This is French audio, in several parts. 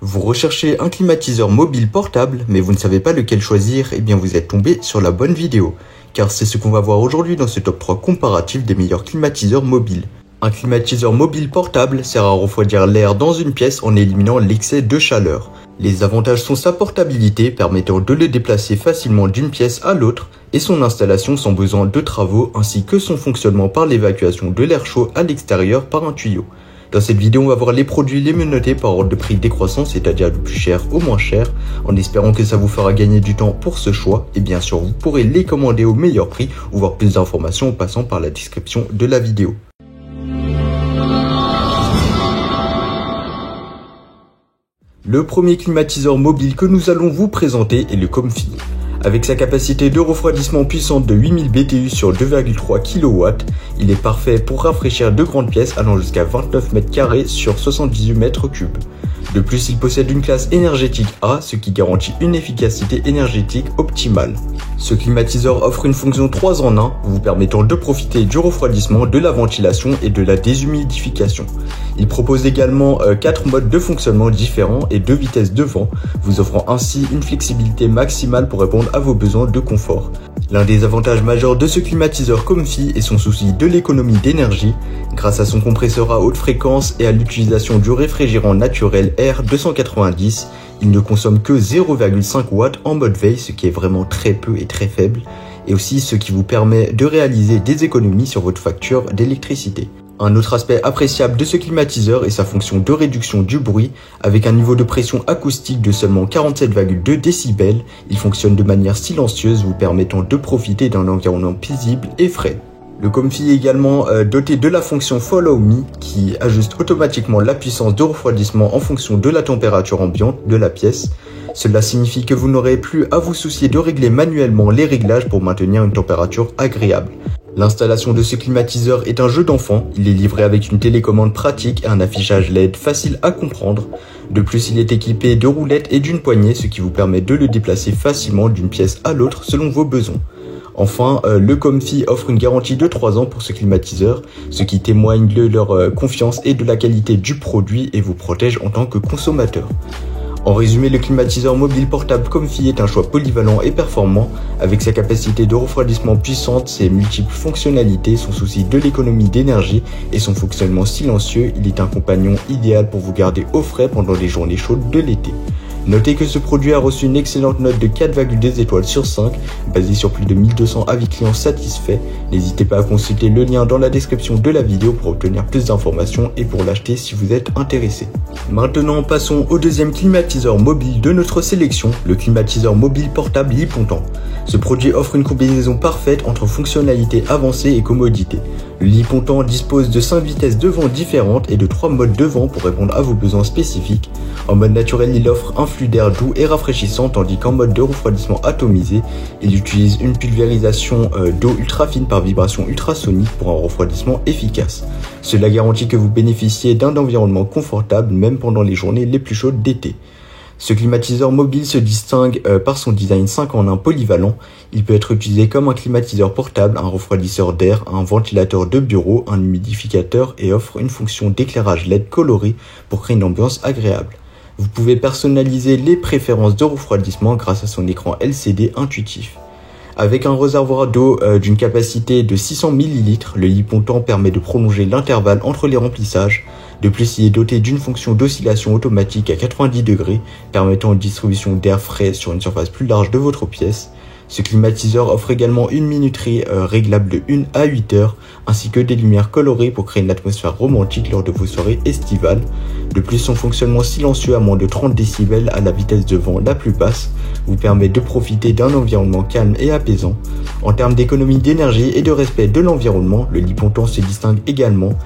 Vous recherchez un climatiseur mobile portable, mais vous ne savez pas lequel choisir, eh bien vous êtes tombé sur la bonne vidéo. Car c'est ce qu'on va voir aujourd'hui dans ce top 3 comparatif des meilleurs climatiseurs mobiles. Un climatiseur mobile portable sert à refroidir l'air dans une pièce en éliminant l'excès de chaleur. Les avantages sont sa portabilité permettant de le déplacer facilement d'une pièce à l'autre et son installation sans besoin de travaux ainsi que son fonctionnement par l'évacuation de l'air chaud à l'extérieur par un tuyau. Dans cette vidéo, on va voir les produits les mieux notés par ordre de prix décroissant, c'est-à-dire du plus cher au moins cher, en espérant que ça vous fera gagner du temps pour ce choix. Et bien sûr, vous pourrez les commander au meilleur prix ou voir plus d'informations en passant par la description de la vidéo. Le premier climatiseur mobile que nous allons vous présenter est le Comfy. Avec sa capacité de refroidissement puissante de 8000 BTU sur 2,3 kW, il est parfait pour rafraîchir de grandes pièces allant jusqu'à 29 m² sur 78 m3. De plus, il possède une classe énergétique A, ce qui garantit une efficacité énergétique optimale. Ce climatiseur offre une fonction 3 en 1, vous permettant de profiter du refroidissement, de la ventilation et de la déshumidification. Il propose également 4 modes de fonctionnement différents et 2 vitesses de vent, vous offrant ainsi une flexibilité maximale pour répondre à vos besoins de confort. L'un des avantages majeurs de ce climatiseur Comfy est son souci de l'économie d'énergie. Grâce à son compresseur à haute fréquence et à l'utilisation du réfrigérant naturel R290, il ne consomme que 0,5 watts en mode veille, ce qui est vraiment très peu et très faible, et aussi ce qui vous permet de réaliser des économies sur votre facture d'électricité. Un autre aspect appréciable de ce climatiseur est sa fonction de réduction du bruit. Avec un niveau de pression acoustique de seulement 47,2 décibels, il fonctionne de manière silencieuse, vous permettant de profiter d'un environnement paisible et frais. Le Comfy est également doté de la fonction Follow Me qui ajuste automatiquement la puissance de refroidissement en fonction de la température ambiante de la pièce. Cela signifie que vous n'aurez plus à vous soucier de régler manuellement les réglages pour maintenir une température agréable. L'installation de ce climatiseur est un jeu d'enfant, il est livré avec une télécommande pratique et un affichage LED facile à comprendre. De plus, il est équipé de roulettes et d'une poignée, ce qui vous permet de le déplacer facilement d'une pièce à l'autre selon vos besoins. Enfin, le Comfy offre une garantie de 3 ans pour ce climatiseur, ce qui témoigne de leur confiance et de la qualité du produit et vous protège en tant que consommateur. En résumé, le climatiseur mobile portable Comfy est un choix polyvalent et performant. Avec sa capacité de refroidissement puissante, ses multiples fonctionnalités, son souci de l'économie d'énergie et son fonctionnement silencieux, il est un compagnon idéal pour vous garder au frais pendant les journées chaudes de l'été. Notez que ce produit a reçu une excellente note de 4,2 étoiles sur 5, basée sur plus de 1200 avis clients satisfaits. N'hésitez pas à consulter le lien dans la description de la vidéo pour obtenir plus d'informations et pour l'acheter si vous êtes intéressé. Maintenant, passons au deuxième climatiseur mobile de notre sélection, le climatiseur mobile portable Lipontan. Ce produit offre une combinaison parfaite entre fonctionnalité avancée et commodité. Le Lipontan dispose de 5 vitesses de vent différentes et de 3 modes de vent pour répondre à vos besoins spécifiques. En mode naturel, il offre un flux d'air doux et rafraîchissant, tandis qu'en mode de refroidissement atomisé, il utilise une pulvérisation d'eau ultra fine par vibration ultrasonique pour un refroidissement efficace. Cela garantit que vous bénéficiez d'un environnement confortable même pendant les journées les plus chaudes d'été. Ce climatiseur mobile se distingue par son design 5 en 1 polyvalent. Il peut être utilisé comme un climatiseur portable, un refroidisseur d'air, un ventilateur de bureau, un humidificateur et offre une fonction d'éclairage LED coloré pour créer une ambiance agréable. Vous pouvez personnaliser les préférences de refroidissement grâce à son écran LCD intuitif. Avec un réservoir d'eau d'une capacité de 600 ml, le Lipontan permet de prolonger l'intervalle entre les remplissages. De plus, il est doté d'une fonction d'oscillation automatique à 90 degrés, permettant une distribution d'air frais sur une surface plus large de votre pièce. Ce climatiseur offre également une minuterie réglable de 1 à 8 heures, ainsi que des lumières colorées pour créer une atmosphère romantique lors de vos soirées estivales. De plus, son fonctionnement silencieux à moins de 30 décibels à la vitesse de vent la plus basse vous permet de profiter d'un environnement calme et apaisant. En termes d'économie d'énergie et de respect de l'environnement, le Lipontan se distingue également.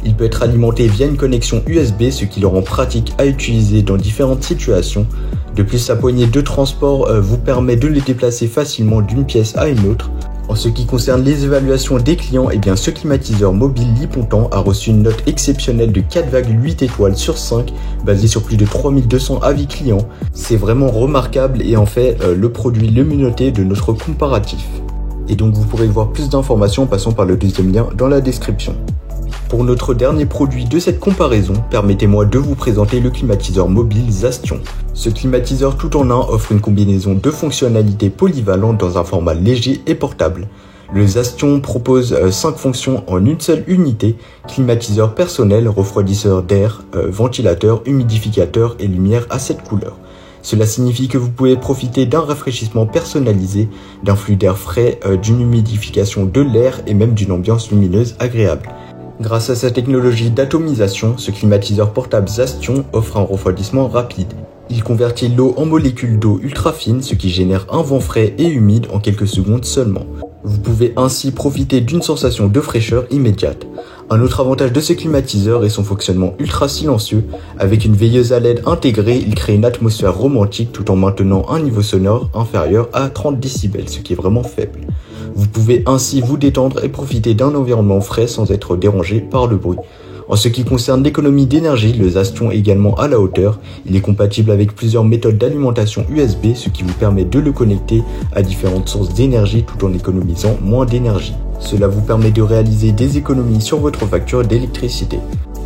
Il peut être alimenté via une connexion USB, ce qui le rend pratique à utiliser dans différentes situations. De plus, sa poignée de transport vous permet de le déplacer facilement d'une pièce à une autre. En ce qui concerne les évaluations des clients, ce climatiseur mobile Lipontan a reçu une note exceptionnelle de 4,8 étoiles sur 5, basée sur plus de 3200 avis clients. C'est vraiment remarquable et en fait le produit le mieux noté de notre comparatif. Et donc vous pourrez voir plus d'informations en passant par le deuxième lien dans la description. Pour notre dernier produit de cette comparaison, permettez-moi de vous présenter le climatiseur mobile Zastion. Ce climatiseur tout en un offre une combinaison de fonctionnalités polyvalentes dans un format léger et portable. Le Zastion propose 5 fonctions en une seule unité: climatiseur personnel, refroidisseur d'air, ventilateur, humidificateur et lumière à 7 couleurs. Cela signifie que vous pouvez profiter d'un rafraîchissement personnalisé, d'un flux d'air frais, d'une humidification de l'air et même d'une ambiance lumineuse agréable. Grâce à sa technologie d'atomisation, ce climatiseur portable Zastion offre un refroidissement rapide. Il convertit l'eau en molécules d'eau ultra fines, ce qui génère un vent frais et humide en quelques secondes seulement. Vous pouvez ainsi profiter d'une sensation de fraîcheur immédiate. Un autre avantage de ce climatiseur est son fonctionnement ultra silencieux. Avec une veilleuse à LED intégrée, il crée une atmosphère romantique tout en maintenant un niveau sonore inférieur à 30 décibels, ce qui est vraiment faible. Vous pouvez ainsi vous détendre et profiter d'un environnement frais sans être dérangé par le bruit. En ce qui concerne l'économie d'énergie, le Zastion est également à la hauteur. Il est compatible avec plusieurs méthodes d'alimentation USB, ce qui vous permet de le connecter à différentes sources d'énergie tout en économisant moins d'énergie. Cela vous permet de réaliser des économies sur votre facture d'électricité.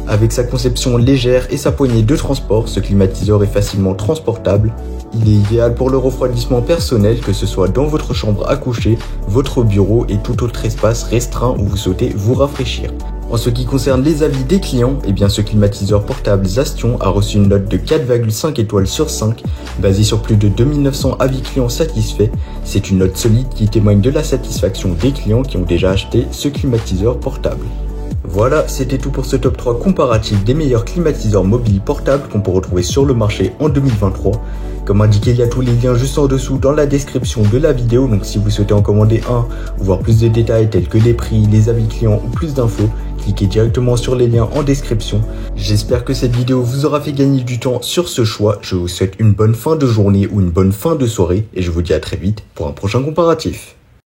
Avec sa conception légère et sa poignée de transport, ce climatiseur est facilement transportable. Il est idéal pour le refroidissement personnel, que ce soit dans votre chambre à coucher, votre bureau et tout autre espace restreint où vous souhaitez vous rafraîchir. En ce qui concerne les avis des clients, ce climatiseur portable Zastion a reçu une note de 4,5 étoiles sur 5, basée sur plus de 2900 avis clients satisfaits. C'est une note solide qui témoigne de la satisfaction des clients qui ont déjà acheté ce climatiseur portable. Voilà, c'était tout pour ce top 3 comparatif des meilleurs climatiseurs mobiles portables qu'on peut retrouver sur le marché en 2023. Comme indiqué, il y a tous les liens juste en dessous dans la description de la vidéo, donc si vous souhaitez en commander un ou voir plus de détails tels que les prix, les avis clients ou plus d'infos, cliquez directement sur les liens en description. J'espère que cette vidéo vous aura fait gagner du temps sur ce choix. Je vous souhaite une bonne fin de journée ou une bonne fin de soirée et je vous dis à très vite pour un prochain comparatif.